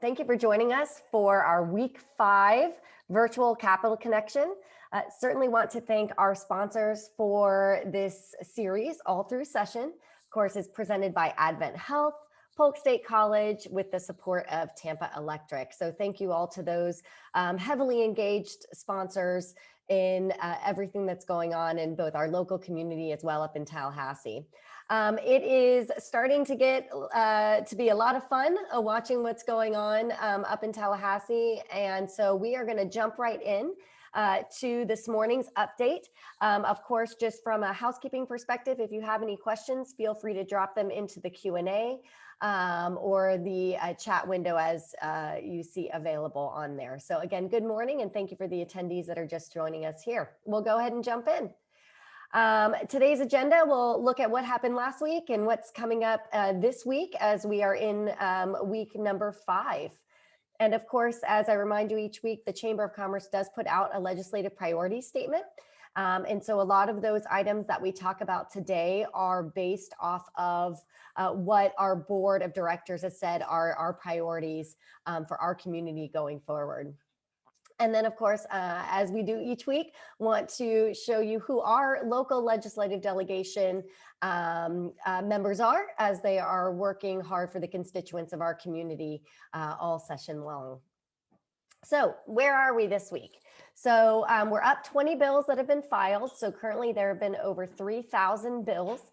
Thank you for joining us for our week 5 virtual Capital Connection. Certainly want to thank our sponsors for this series all through session. Of course, it's presented by Advent Health, Polk State College with the support of Tampa Electric. So thank you all to those heavily engaged sponsors in everything that's going on in both our local community as well up in Tallahassee. It is starting to get to be a lot of fun watching what's going on up in Tallahassee. And so we are going to jump right in to this morning's update. Of course, just from a housekeeping perspective, if you have any questions, feel free to drop them into the Q&A or the chat window as you see available on there. So again, good morning and thank you for the attendees that are just joining us here. We'll go ahead and jump in. Today's agenda will look at what happened last week and what's coming up this week as we are in week number 5. And of course, as I remind you each week, the Chamber of Commerce does put out a legislative priority statement. And so a lot of those items that we talk about today are based off of what our board of directors has said are our priorities for our community going forward. And then, of course, as we do each week, want to show you who our local legislative delegation members are as they are working hard for the constituents of our community all session long. So where are we this week? So we're up 20 bills that have been filed. So currently there have been over 3,000 bills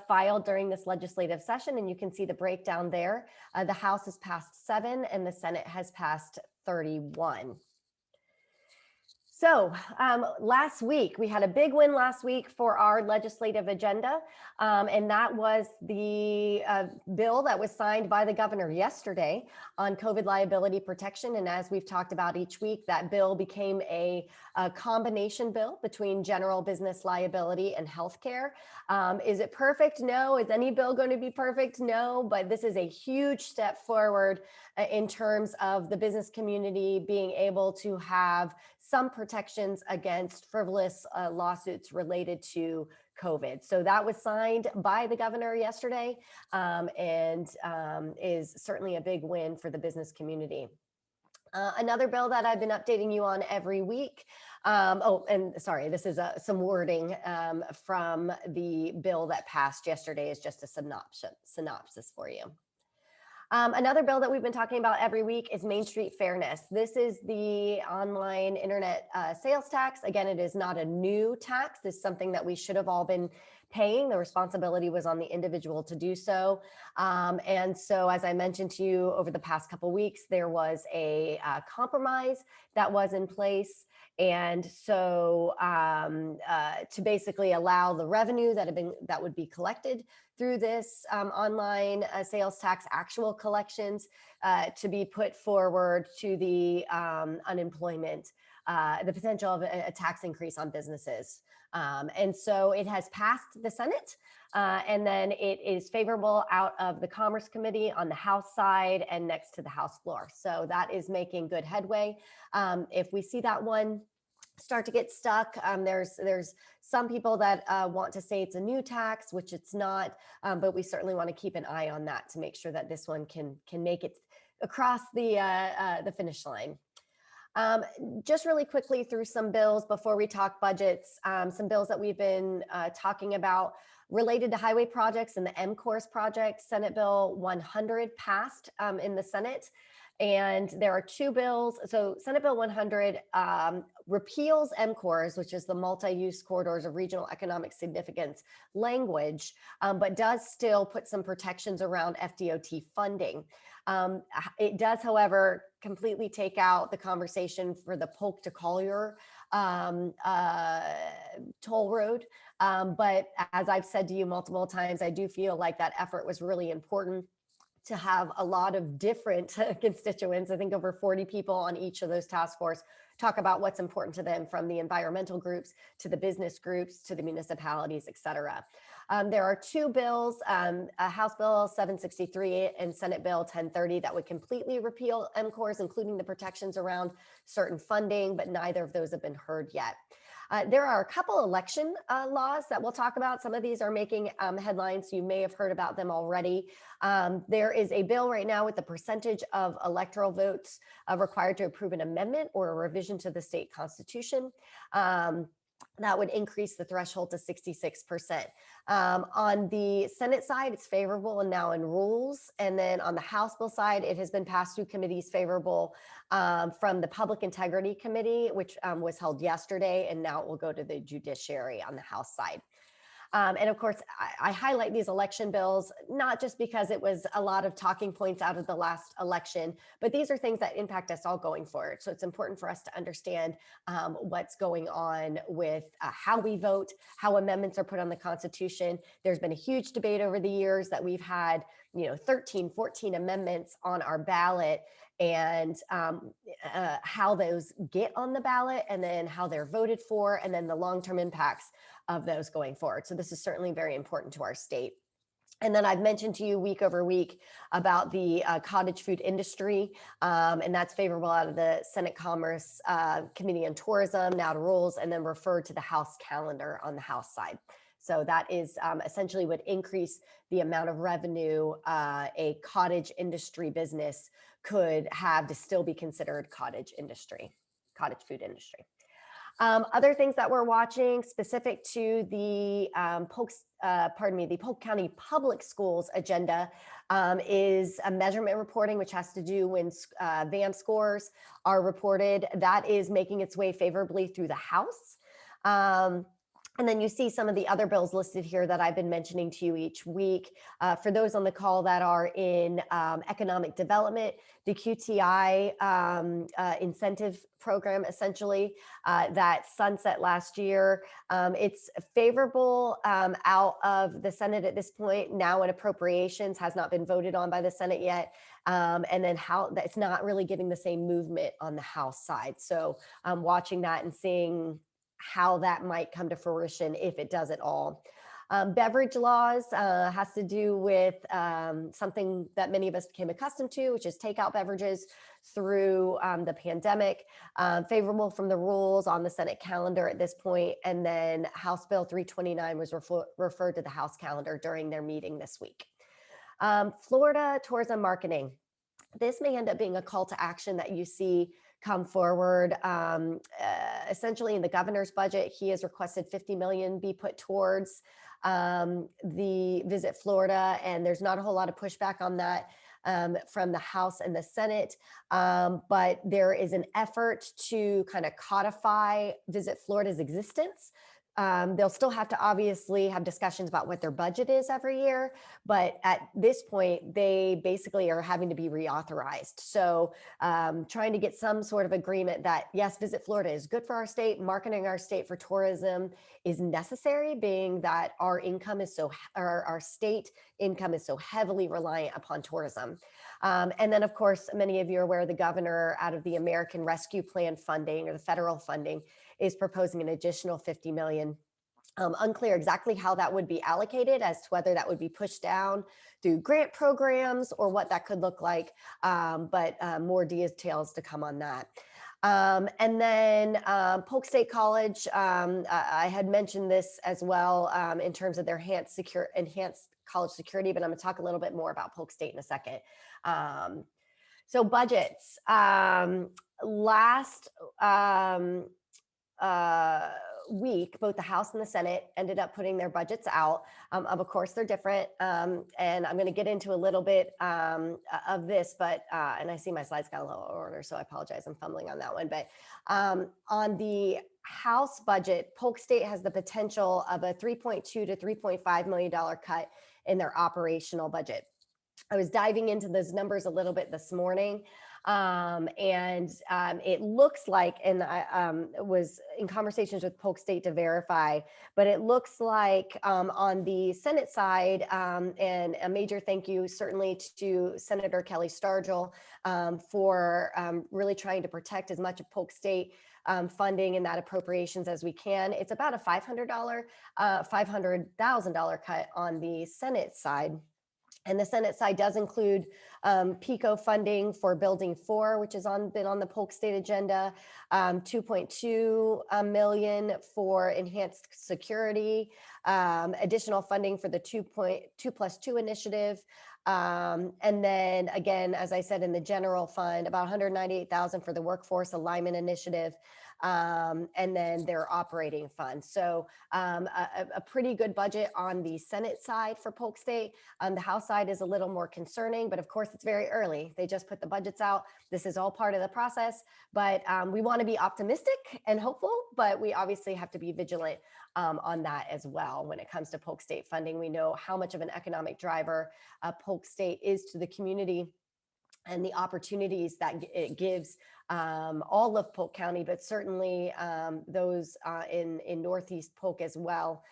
filed during this legislative session. And you can see the breakdown there. The House has passed 7 and the Senate has passed 31. So last week, we had a big win last week for our legislative agenda, and that was the bill that was signed by the governor yesterday on COVID liability protection. And as we've talked about each week, that bill became a combination bill between general business liability and healthcare. Is it perfect? No. Is any bill going to be perfect? No. But this is a huge step forward in terms of the business community being able to have some protections against frivolous lawsuits related to COVID. So that was signed by the governor yesterday and is certainly a big win for the business community. Another bill that I've been updating you on every week. This is some wording from the bill that passed yesterday is just a synopsis for you. Another bill that we've been talking about every week is Main Street Fairness. This is the online internet sales tax. Again, it is not a new tax. This is something that we should have all been paying. The responsibility was on the individual to do so. And so, as I mentioned to you over the past couple weeks, there was a compromise that was in place. And so to basically allow the revenue that would be collected through this online sales tax actual collections to be put forward to the unemployment, the potential of a tax increase on businesses. And so it has passed the Senate and then it is favorable out of the Commerce Committee on the House side and next to the House floor. So that is making good headway. If we see that one start to get stuck, there's some people that want to say it's a new tax, which it's not, but we certainly want to keep an eye on that to make sure that this one can make it across the finish line. Just really quickly through some bills before we talk budgets, some bills that we've been talking about related to highway projects and the MCORS project. Senate Bill 100 passed in the Senate. And there are 2 bills. So Senate Bill 100 repeals MCORS, which is the multi-use corridors of regional economic significance language, but does still put some protections around FDOT funding. It does, however, completely take out the conversation for the Polk to Collier toll road. But as I've said to you multiple times, I do feel like that effort was really important to have a lot of different constituents. I think over 40 people on each of those task force talk about what's important to them, from the environmental groups to the business groups to the municipalities, et cetera. There are 2 bills, House Bill 763 and Senate Bill 1030, that would completely repeal MCORS, including the protections around certain funding, but neither of those have been heard yet. There are a couple election laws that we'll talk about. Some of these are making headlines. You may have heard about them already. There is a bill right now with the percentage of electoral votes required to approve an amendment or a revision to the state constitution. That would increase the threshold to 66%. On the Senate side, it's favorable and now in rules. And then on the House bill side, it has been passed through committees favorable from the Public Integrity Committee, which was held yesterday, and now it will go to the Judiciary on the House side. And of course, I highlight these election bills, not just because it was a lot of talking points out of the last election, but these are things that impact us all going forward. So it's important for us to understand what's going on with how we vote, how amendments are put on the Constitution. There's been a huge debate over the years that we've had, 13, 14 amendments on our ballot, and how those get on the ballot, and then how they're voted for, and then the long-term impacts of those going forward. So this is certainly very important to our state. And then I've mentioned to you week over week about the cottage food industry, and that's favorable out of the Senate Commerce Committee on Tourism, now to rules, and then referred to the House calendar on the House side. So that is essentially would increase the amount of revenue a cottage industry business could have to still be considered cottage food industry. Other things that we're watching specific to the the Polk County Public Schools agenda is a measurement reporting, which has to do when VAM scores are reported. That is making its way favorably through the House. And then you see some of the other bills listed here that I've been mentioning to you each week. For those on the call that are in economic development, the QTI incentive program, essentially, that sunset last year, it's favorable out of the Senate at this point. Now in appropriations, has not been voted on by the Senate yet. And then how it's not really getting the same movement on the House side. So I'm watching that and seeing how that might come to fruition if it does at all. Beverage laws has to do with something that many of us became accustomed to, which is takeout beverages through the pandemic. Favorable from the rules on the Senate calendar at this point, and then House Bill 329 was referred to the House calendar during their meeting this week. Florida tourism marketing. This may end up being a call to action that you see come forward. Essentially in the governor's budget, he has requested 50 million be put towards the Visit Florida, and there's not a whole lot of pushback on that from the House and the Senate, but there is an effort to kind of codify Visit Florida's existence. They'll still have to obviously have discussions about what their budget is every year, but at this point, they basically are having to be reauthorized. So trying to get some sort of agreement that, yes, Visit Florida is good for our state, marketing our state for tourism is necessary, being that our state income is so heavily reliant upon tourism. And then, of course, many of you are aware the governor, out of the American Rescue Plan funding, or the federal funding, is proposing an additional 50 million. Unclear exactly how that would be allocated, as to whether that would be pushed down through grant programs or what that could look like, but more details to come on that. And then Polk State College, I had mentioned this as well in terms of their enhanced college security, but I'm going to talk a little bit more about Polk State in a second. So budgets. Last week, both the House and the Senate ended up putting their budgets out. Of course, they're different. And I'm going to get into a little bit of this, but, and I see my slides got a little order, so I apologize. I'm fumbling on that one. But on the House budget, Polk State has the potential of a $3.2 to $3.5 million cut in their operational budget. I was diving into those numbers a little bit this morning. And it looks like, and I was in conversations with Polk State to verify, but it looks like on the Senate side, and a major thank you certainly to Senator Kelly Stargel for really trying to protect as much of Polk State funding and that appropriations as we can. It's about a $500,000 cut on the Senate side. And the Senate side does include PICO funding for Building 4, which has been on the Polk State agenda, 2.2 million for enhanced security, additional funding for the 2+2 initiative. And then again, as I said, in the general fund, about 198,000 for the workforce alignment initiative. And then their operating fund. So a pretty good budget on the Senate side for Polk State. The House side is a little more concerning, but of course it's very early. They just put the budgets out. This is all part of the process, but we want to be optimistic and hopeful, but we obviously have to be vigilant on that as well. When it comes to Polk State funding, we know how much of an economic driver Polk State is to the community and the opportunities that it gives all of Polk County, but certainly those in Northeast Polk as well.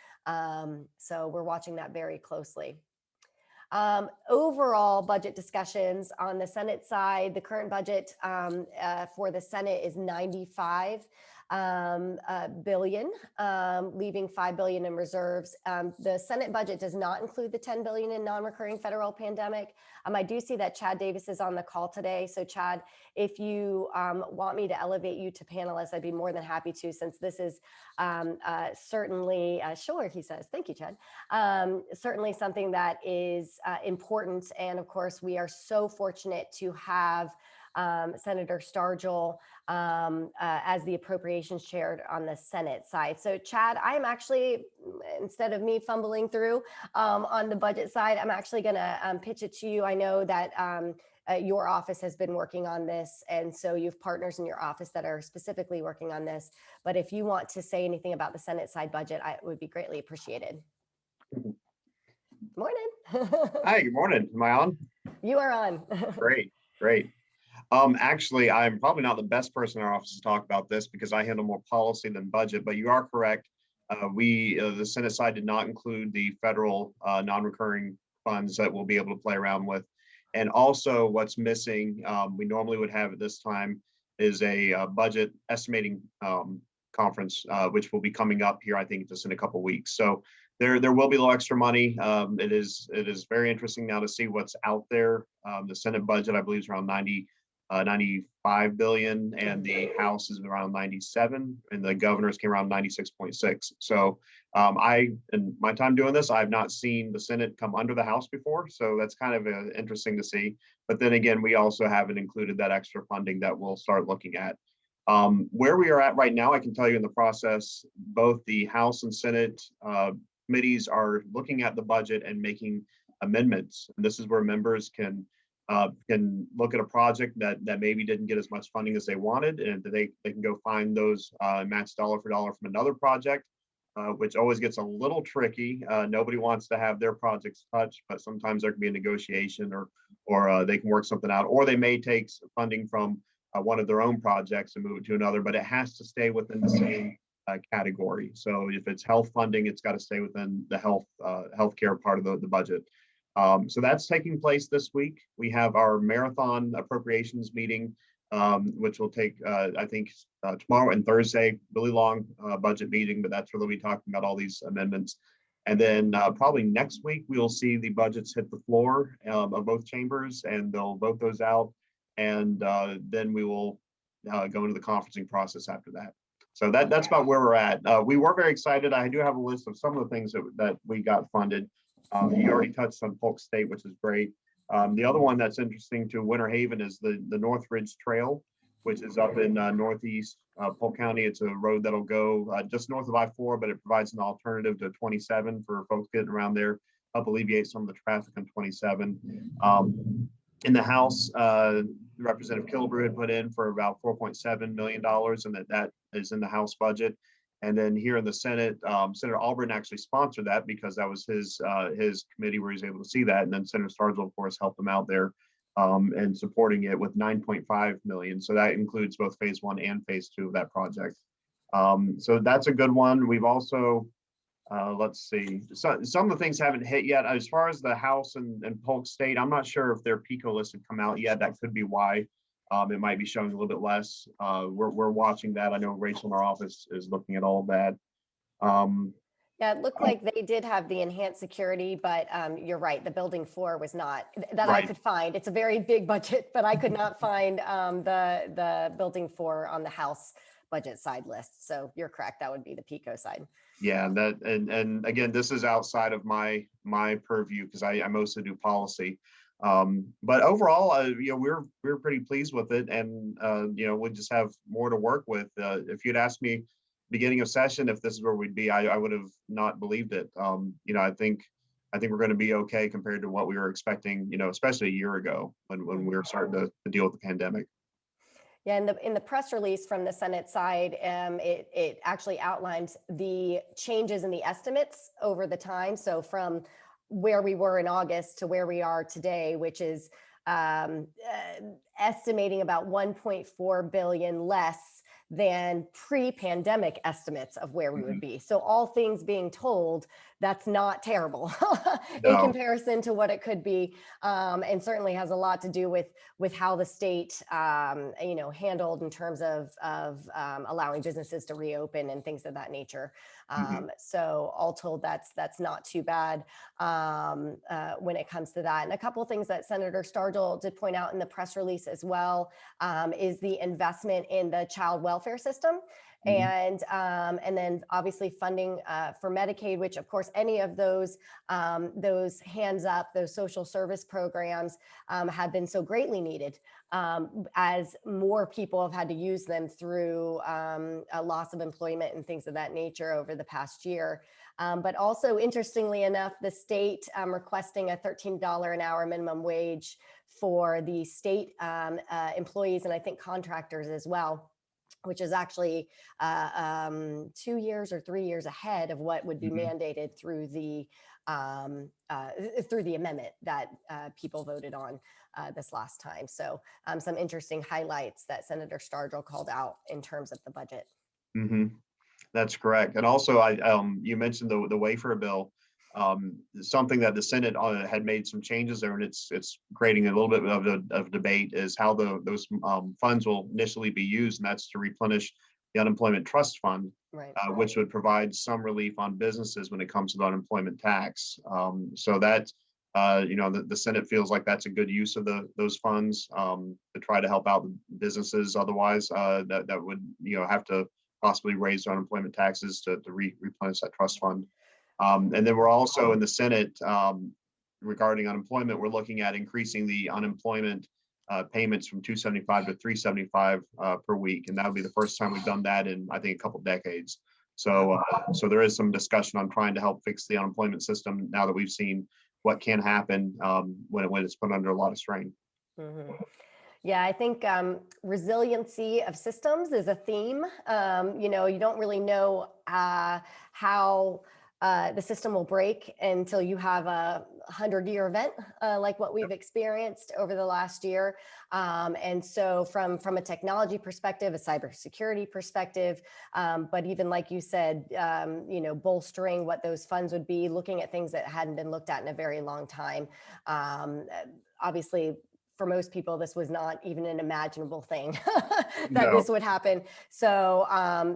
So we're watching that very closely. Overall budget discussions on the Senate side, the current budget for the Senate is 95 billion, leaving 5 billion in reserves. The Senate budget does not include the 10 billion in non-recurring federal pandemic. I do see that Chad Davis is on the call today. So Chad, if you want me to elevate you to panelist, I'd be more than happy to, since this is certainly, sure, he says. Thank you, Chad. Certainly something that is important. And of course, we are so fortunate to have Senator Stargel as the appropriations chair on the Senate side. So Chad, I'm actually, instead of me fumbling through on the budget side, I'm actually going to pitch it to you. I know that your office has been working on this, and so you have partners in your office that are specifically working on this. But if you want to say anything about the Senate side budget, it would be greatly appreciated. Morning. Hi, good morning. Am I on? You are on. Great, great. Actually, I'm probably not the best person in our office to talk about this because I handle more policy than budget, but you are correct. The Senate side did not include the federal non-recurring funds that we'll be able to play around with. And also what's missing, we normally would have at this time, is a budget estimating conference, which will be coming up here, I think, just in a couple of weeks. So there will be a little extra money. It is very interesting now to see what's out there. The Senate budget, I believe, is around 95 billion, and the House is around 97, and the governor's came around 96.6. So in my time doing this, I've not seen the Senate come under the House before. So that's kind of interesting to see. But then again, we also haven't included that extra funding that we'll start looking at. Where we are at right now, I can tell you in the process, both the House and Senate committees are looking at the budget and making amendments. And this is where members can look at a project that maybe didn't get as much funding as they wanted, and they can go find those match dollar for dollar from another project, which always gets a little tricky. Nobody wants to have their projects touched, but sometimes there can be a negotiation, or they can work something out, or they may take funding from one of their own projects and move it to another, but it has to stay within the same category. So if it's health funding, it's got to stay within the healthcare part of the budget. So that's taking place this week. We have our marathon appropriations meeting, which will take, I think, tomorrow and Thursday, really long budget meeting, but that's where they'll be talking about all these amendments. And then probably next week, we will see the budgets hit the floor of both chambers, and they'll vote those out. And then we will go into the conferencing process after that. So that's about where we're at. We were very excited. I do have a list of some of the things that we got funded. You already touched on Polk State, which is great. The other one that's interesting to Winter Haven is the North Ridge Trail, which is up in northeast Polk County. It's a road that'll go just north of I-4, but it provides an alternative to 27 for folks getting around there, help alleviate some of the traffic on 27. In the House, Representative Kilbrew had put in for about $4.7 million, and that is in the House budget. And then here in the Senate, Senator Albright actually sponsored that because that was his committee where he was able to see that. And then Senator Stargel, of course, helped him out there and supporting it with $9.5 million. So that includes both phase 1 and phase 2 of that project. So that's a good one. We've also, let's see, some of the things haven't hit yet. As far as the House and Polk State, I'm not sure if their PICO list had come out yet. That could be why. It might be showing a little bit less. We're watching that. I know Rachel in our office is looking at all of that. Yeah, it looked like they did have the enhanced security, but you're right, the building floor was not, that I Right. could find. It's a very big budget, but I could not find the building floor on the House budget side list. So you're correct, that would be the Pico side. Yeah, that and again, this is outside of my purview because I mostly do policy. But overall, we're pretty pleased with it, and we just have more to work with. If you'd asked me beginning of session if this is where we'd be, I would have not believed it. I think we're going to be okay compared to what we were expecting. Especially a year ago when we were starting to deal with the pandemic. Yeah, in the press release from the Senate side, it actually outlines the changes in the estimates over the time. So from where we were in August to where we are today, which is estimating about 1.4 billion less than pre-pandemic estimates of where we would be. So all things being told, that's not terrible in No. comparison to what it could be, and certainly has a lot to do with how the state handled in terms of allowing businesses to reopen and things of that nature. So all told, that's not too bad when it comes to that. And a couple of things that Senator Stargell did point out in the press release as well is the investment in the child welfare system. And then obviously funding for Medicaid, which of course any of those hands up, those social service programs have been so greatly needed as more people have had to use them through a loss of employment and things of that nature over the past year. But also, interestingly enough, the state requesting a $13 an hour minimum wage for the state employees and I think contractors as well, which is actually 2 years or 3 years ahead of what would be mandated through the amendment that people voted on this last time. So some interesting highlights that Senator Stargell called out in terms of the budget. That's correct. And also, you mentioned the wafer bill. Something that the Senate had made some changes there, and it's creating a little bit of debate is how those funds will initially be used, and that's to replenish the unemployment trust fund, Right. which would provide some relief on businesses when it comes to the unemployment tax. So that the Senate feels like that's a good use of those funds to try to help out the businesses. Otherwise, that would have to possibly raise their unemployment taxes to replenish that trust fund. And then we're also in the Senate regarding unemployment, we're looking at increasing the unemployment payments from $275 to $375 per week. And that'll be the first time we've done that in, I think, a couple decades. So there is some discussion on trying to help fix the unemployment system now that we've seen what can happen when it's put under a lot of strain. Yeah, I think resiliency of systems is a theme. You don't really know how the system will break until you have a 100-year event like what we've experienced over the last year. And so from a technology perspective, a cybersecurity perspective, but even like you said, bolstering what those funds would be, looking at things that hadn't been looked at in a very long time. Obviously, for most people, this was not even an imaginable thing that this would happen. So,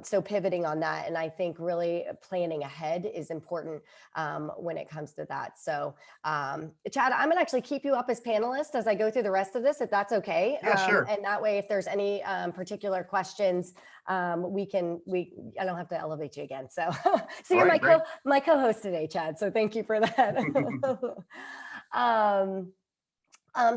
so pivoting on that, and I think really planning ahead is important when it comes to that. So, Chad, I'm gonna actually keep you up as panelist as I go through the rest of this, if that's okay. Yeah, sure. And that way, if there's any particular questions, I don't have to elevate you again. So, so you're my co-host today, Chad. So thank you for that.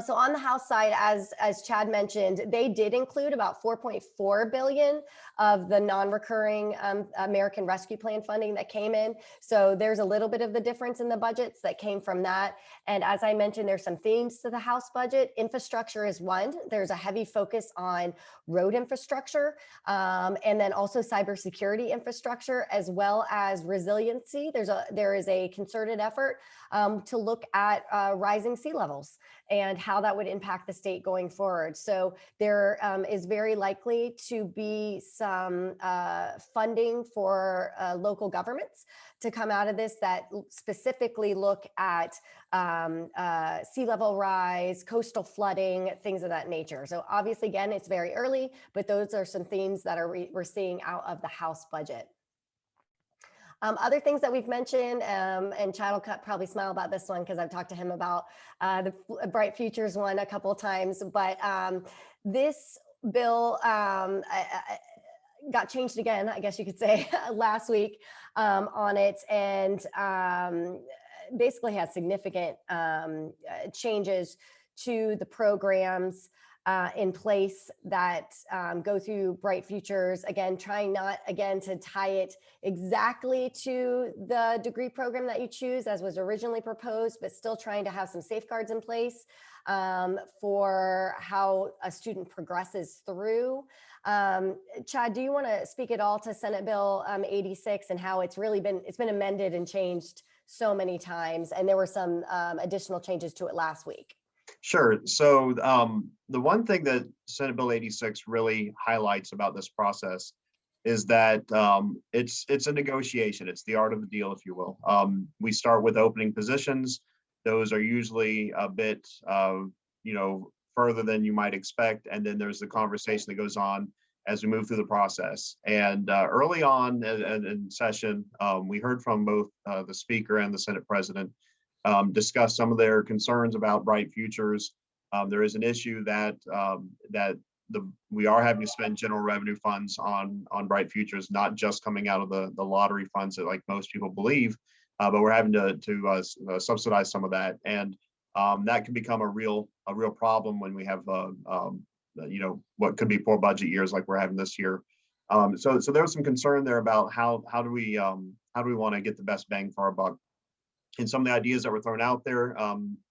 So on the House side, as Chad mentioned, they did include about 4.4 billion of the non-recurring American Rescue Plan funding that came in. So there's a little bit of the difference in the budgets that came from that. And as I mentioned, there's some themes to the House budget. Infrastructure is one. There's a heavy focus on road infrastructure, and then also cybersecurity infrastructure, as well as resiliency. There is a concerted effort to look at rising sea levels and how that would impact the state going forward. So there is very likely to be some funding for local governments to come out of this that specifically look at sea level rise, coastal flooding, things of that nature. So obviously, again, it's very early, but those are some themes that we're seeing out of the House budget. Other things that we've mentioned, and Chad will probably smile about this one because I've talked to him about the Bright Futures one a couple of times, but this bill got changed again, I guess you could say, last week on it, and basically has significant changes to the programs in place that go through Bright Futures. Again, trying not, again, to tie it exactly to the degree program that you choose as was originally proposed, but still trying to have some safeguards in place for how a student progresses through. Chad, do you want to speak at all to Senate Bill 86 and how it's been amended and changed so many times, and there were some additional changes to it last week? Sure. So the one thing that Senate Bill 86 really highlights about this process is that it's a negotiation. It's the art of the deal, if you will. We start with opening positions. Those are usually a bit, further than you might expect. And then there's the conversation that goes on as we move through the process. And early on in session, we heard from both the Speaker and the Senate President discuss some of their concerns about Bright Futures. There is an issue that we are having to spend general revenue funds on Bright Futures, not just coming out of the lottery funds that like most people believe, but we're having to subsidize some of that, and that can become a real problem when we have what could be poor budget years like we're having this year. So there was some concern there about how do we want to get the best bang for our buck. And some of the ideas that were thrown out there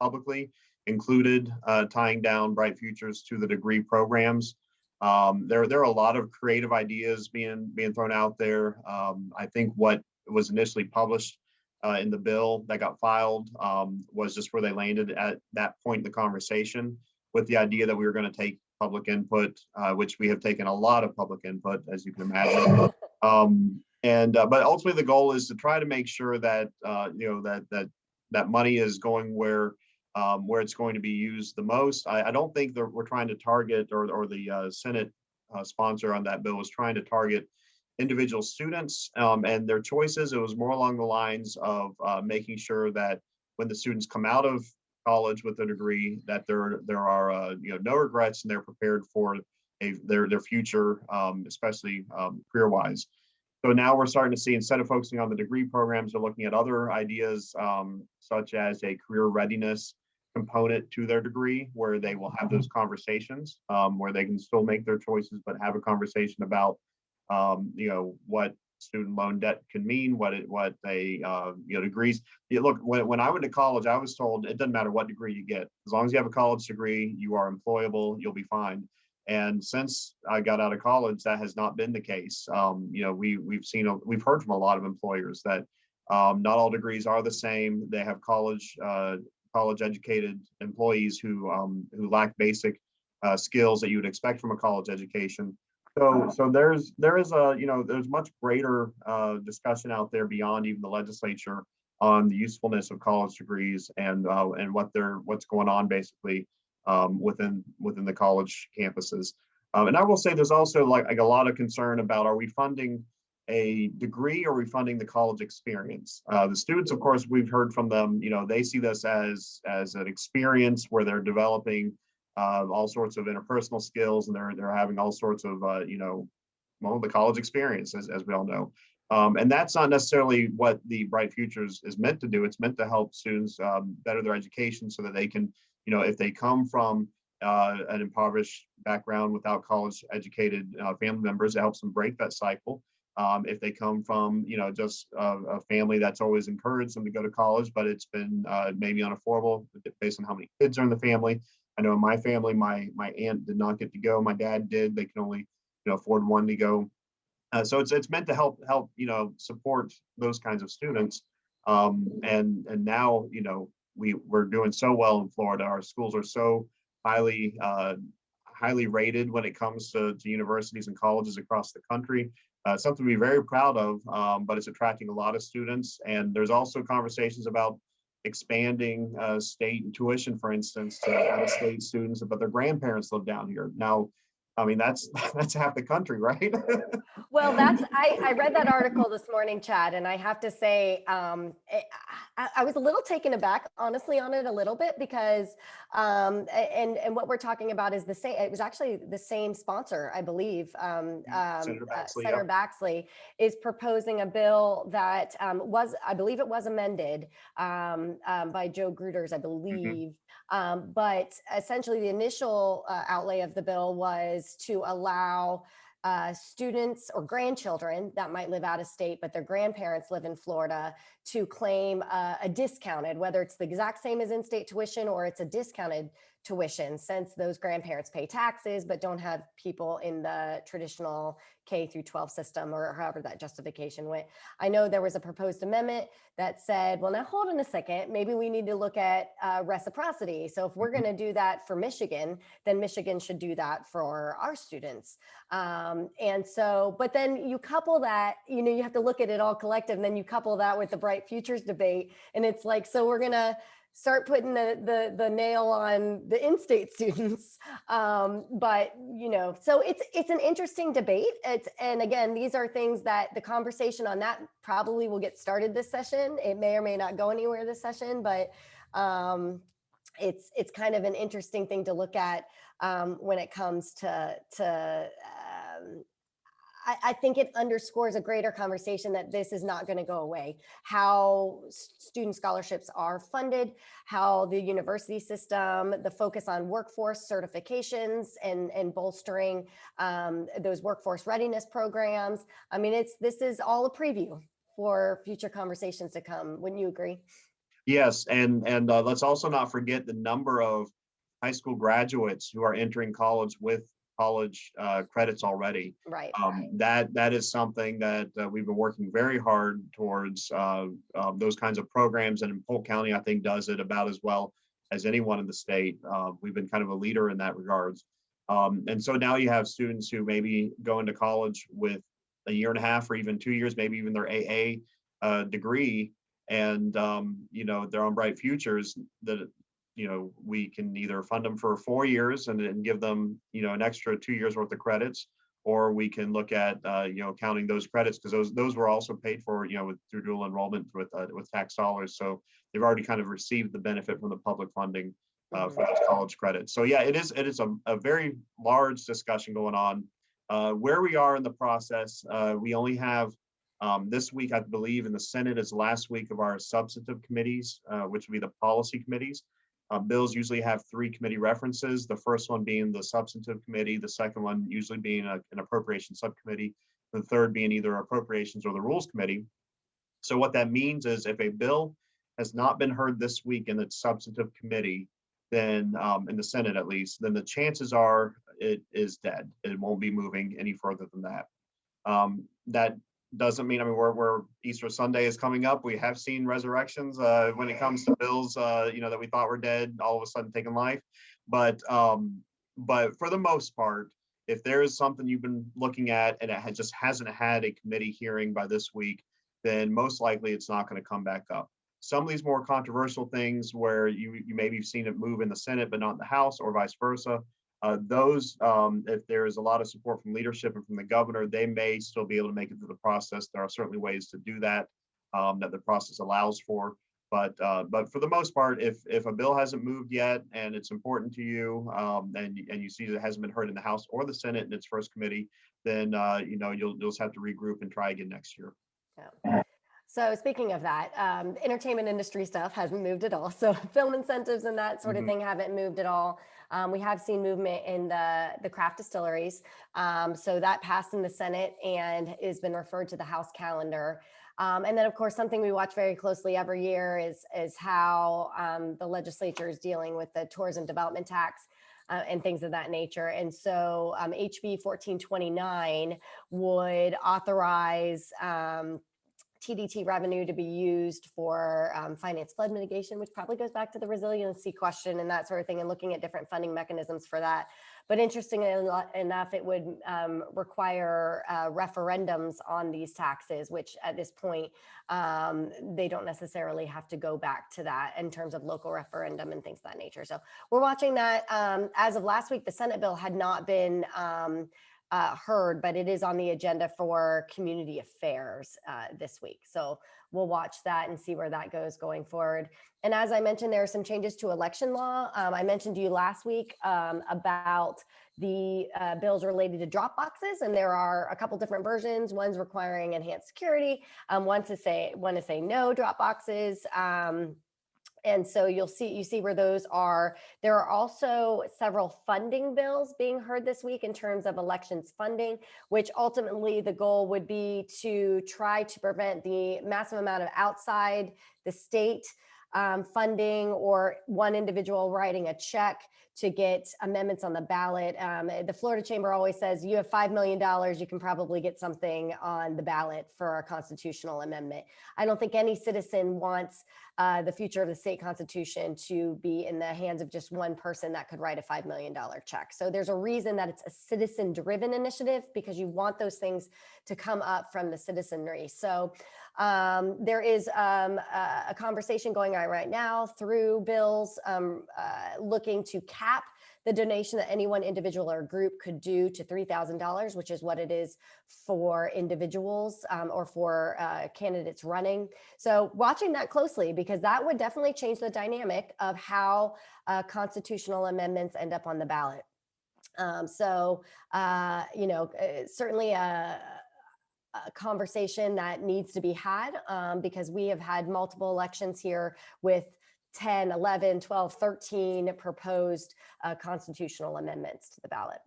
publicly included tying down Bright Futures to the degree programs. There are a lot of creative ideas being thrown out there. I think what was initially published in the bill that got filed was just where they landed at that point in the conversation, with the idea that we were going to take public input, which we have taken a lot of public input, as you can imagine. But ultimately, the goal is to try to make sure that that money is going where it's going to be used the most. I don't think that we're trying to target, or the Senate sponsor on that bill was trying to target individual students and their choices. It was more along the lines of making sure that when the students come out of college with a degree, that there are no regrets, and they're prepared for their future, especially career-wise. So now we're starting to see, instead of focusing on the degree programs, they're looking at other ideas, such as a career readiness component to their degree, where they will have those conversations, where they can still make their choices, but have a conversation about, what student loan debt can mean, what degrees. Look, when I went to college, I was told it doesn't matter what degree you get, as long as you have a college degree, you are employable, you'll be fine. And since I got out of college, that has not been the case. We've heard from a lot of employers that not all degrees are the same. They have college educated employees who lack basic skills that you would expect from a college education. So there's much greater discussion out there beyond even the legislature on the usefulness of college degrees and what's going on basically within the college campuses. And I will say there's also like a lot of concern about, are we funding a degree or are we funding the college experience? The students, of course, we've heard from them, they see this as an experience where they're developing all sorts of interpersonal skills, and they're having all sorts of the college experience, as we all know. And that's not necessarily what the Bright Futures is meant to do. It's meant to help students better their education so that they can, if they come from an impoverished background without college educated family members, it helps them break that cycle. If they come from, just a family that's always encouraged them to go to college, but it's been maybe unaffordable based on how many kids are in the family. I know in my family, my aunt did not get to go. My dad did. They can only, afford one to go. So it's meant to help support those kinds of students. And now we're doing so well in Florida. Our schools are so highly rated when it comes to universities and colleges across the country. Something to be very proud of, but it's attracting a lot of students. And there's also conversations about expanding state tuition, for instance, to out-of-state students, but their grandparents live down here. Now, I mean, that's that's half the country, right? Well, I read that article this morning, Chad, and I have to say, I was a little taken aback, honestly, on it a little bit because, and what we're talking about is the same, it was actually the same sponsor, I believe. Senator Baxley, yeah. Senator Baxley is proposing a bill that I believe it was amended by Joe Gruters, I Mhm. believe. But essentially the initial outlay of the bill was to allow students or grandchildren that might live out of state, but their grandparents live in Florida, to claim a discounted, whether it's the exact same as in-state tuition or it's a discounted tuition, since those grandparents pay taxes but don't have people in the traditional K through 12 system, or however that justification went. I know there was a proposed amendment that said, well, now hold on a second, maybe we need to look at reciprocity. So if we're Mhm. going to do that for Michigan, then Michigan should do that for our students. And so, but then you couple that, you have to look at it all collective, and then you couple that with the Bright Futures debate. And it's like, so we're going to start putting the nail on the in-state students. But, so it's an interesting debate. And again, these are things that the conversation on that probably will get started this session. It may or may not go anywhere this session, but it's kind of an interesting thing to look at when it comes to I think it underscores a greater conversation that this is not going to go away. How student scholarships are funded, how the university system, the focus on workforce certifications and bolstering those workforce readiness programs. I mean, this is all a preview for future conversations to come. Wouldn't you agree? Yes, and let's also not forget the number of high school graduates who are entering college with college credits already. Right. That is something that we've been working very hard towards, those kinds of programs, and in Polk County, I think, does it about as well as anyone in the state. We've been kind of a leader in that regards. And so now you have students who maybe go into college with a year and a half or even 2 years, maybe even their AA degree, and they're on Bright Futures that we can either fund them for 4 years and give them an extra 2 years worth of credits, or we can look at counting those credits, because those were also paid for through dual enrollment with tax dollars. So they've already kind of received the benefit from the public funding for those college credits. So yeah, it is a very large discussion going on. Where we are in the process, we only have this week, I believe, in the Senate is the last week of our substantive committees, which would be the policy committees. Bills usually have 3 committee references, the first one being the substantive committee, the second one usually being an appropriation subcommittee, the third being either appropriations or the rules committee. So what that means is if a bill has not been heard this week in its substantive committee, then in the Senate at least, then the chances are it is dead. It won't be moving any further than that. That doesn't mean, I mean, we're Easter Sunday is coming up. We have seen resurrections when it comes to bills, that we thought were dead, all of a sudden taking life. But for the most part, if there is something you've been looking at and it just hasn't had a committee hearing by this week, then most likely it's not going to come back up. Some of these more controversial things where you maybe have seen it move in the Senate but not in the House, or vice versa, those, if there is a lot of support from leadership and from the governor, they may still be able to make it through the process. There are certainly ways to do that, that the process allows for. But for the most part, if a bill hasn't moved yet and it's important to you, and you see that it hasn't been heard in the House or the Senate in its first committee, then you'll just have to regroup and try again next year. Yeah. So speaking of that, entertainment industry stuff hasn't moved at all. So film incentives and that sort of thing haven't moved at all. We have seen movement in the craft distilleries. So that passed in the Senate and has been referred to the House calendar. And then, of course, something we watch very closely every year is how the legislature is dealing with the tourism development tax. And things of that nature. And so HB 1429 would authorize TDT revenue to be used for finance flood mitigation, which probably goes back to the resiliency question and that sort of thing, and looking at different funding mechanisms for that. But interestingly enough, it would require referendums on these taxes, which at this point, they don't necessarily have to go back to that in terms of local referendum and things of that nature. So we're watching that. As of last week, the Senate bill had not been heard, but it is on the agenda for community affairs this week. So we'll watch that and see where that goes going forward. And as I mentioned, there are some changes to election law. I mentioned to you last week about the bills related to drop boxes, and there are a couple different versions. One's requiring enhanced security, one to say no drop boxes. And so you see where those are. There are also several funding bills being heard this week in terms of elections funding, which ultimately the goal would be to try to prevent the massive amount of outside the state funding or one individual writing a check to get amendments on the ballot. The Florida Chamber always says, you have $5 million, you can probably get something on the ballot for a constitutional amendment. I don't think any citizen wants the future of the state constitution to be in the hands of just one person that could write a $5 million check. So there's a reason that it's a citizen-driven initiative, because you want those things to come up from the citizenry. So there is a conversation going on right now through bills looking to cap the donation that any one individual or group could do to $3,000, which is what it is for individuals or for candidates running. So watching that closely, because that would definitely change the dynamic of how constitutional amendments end up on the ballot. Certainly a conversation that needs to be had because we have had multiple elections here with 10, 11, 12, 13 proposed constitutional amendments to the ballot.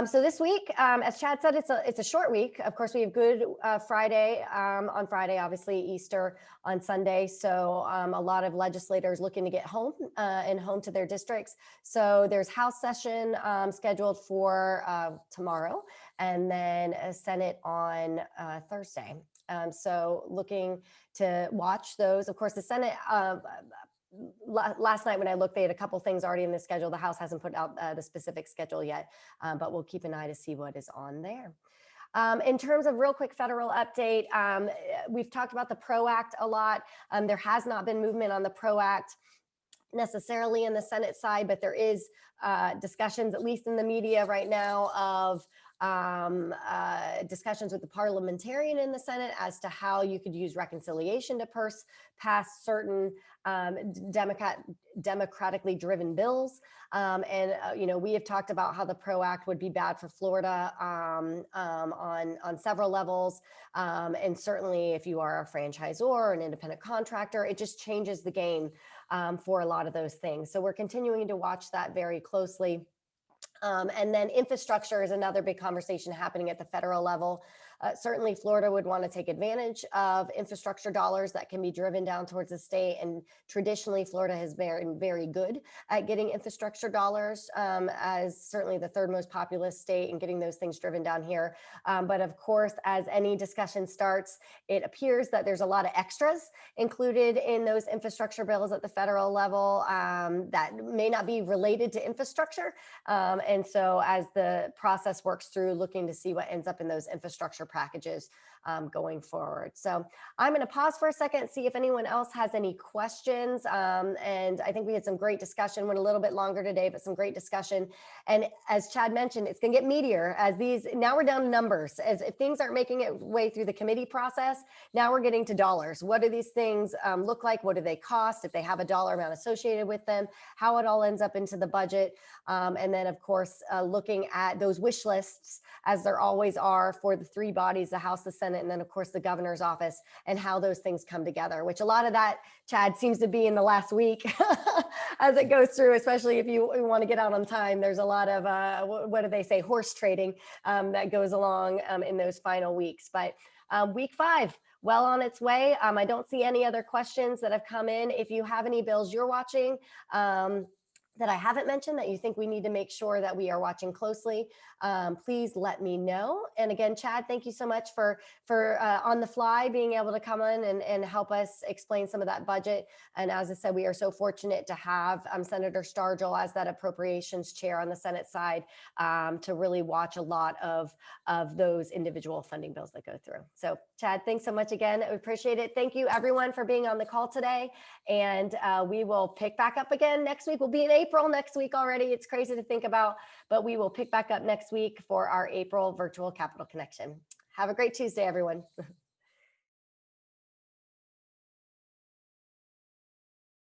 So this week, as Chad said, it's a short week. Of course, we have Good Friday on Friday, obviously Easter on Sunday. So a lot of legislators looking to get home and home to their districts. So there's House session scheduled for tomorrow, and then a Senate on Thursday. So looking to watch those. Of course, the Senate, last night when I looked, they had a couple things already in the schedule. The House hasn't put out the specific schedule yet, but we'll keep an eye to see what is on there. In terms of real quick federal update, we've talked about the PRO Act a lot. There has not been movement on the PRO Act necessarily in the Senate side, but there is discussions, at least in the media right now, of discussions with the parliamentarian in the Senate as to how you could use reconciliation to pass certain democratically driven bills. We have talked about how the PRO Act would be bad for Florida on several levels. And certainly if you are a franchisor or an independent contractor, it just changes the game for a lot of those things. So we're continuing to watch that very closely. And then infrastructure is another big conversation happening at the federal level. Certainly Florida would want to take advantage of infrastructure dollars that can be driven down towards the state. And traditionally, Florida has been very good at getting infrastructure dollars as certainly the third most populous state and getting those things driven down here. But of course, as any discussion starts, it appears that there's a lot of extras included in those infrastructure bills at the federal level that may not be related to infrastructure. And so as the process works through, looking to see what ends up in those infrastructure packages going forward. So I'm going to pause for a second, see if anyone else has any questions. And I think we had some great discussion, went a little bit longer today, but some great discussion. And as Chad mentioned, it's going to get meatier as these, now we're down to numbers. As if things aren't making it way through the committee process, now we're getting to dollars. What do these things look like? What do they cost? If they have a dollar amount associated with them, how it all ends up into the budget. And then of course, looking at those wish lists, as there always are for the three bodies, the House, the Senate, and then of course the governor's office, and how those things come together, which a lot of that, Chad, seems to be in the last week as it goes through, especially if you want to get out on time. There's a lot of, what do they say, horse trading that goes along in those final weeks. But week 5, well on its way. I don't see any other questions that have come in. If you have any bills you're watching, that I haven't mentioned that you think we need to make sure that we are watching closely, please let me know. And again, Chad, thank you so much for on the fly being able to come in and help us explain some of that budget. And as I said, we are so fortunate to have Senator Stargell as that appropriations chair on the Senate side to really watch a lot of those individual funding bills that go through. So Chad, thanks so much again. I appreciate it. Thank you everyone for being on the call today. And we will pick back up again next week. We'll be in April next week already. It's crazy to think about, but we will pick back up next week for our April virtual Capitol Connection. Have a great Tuesday, everyone.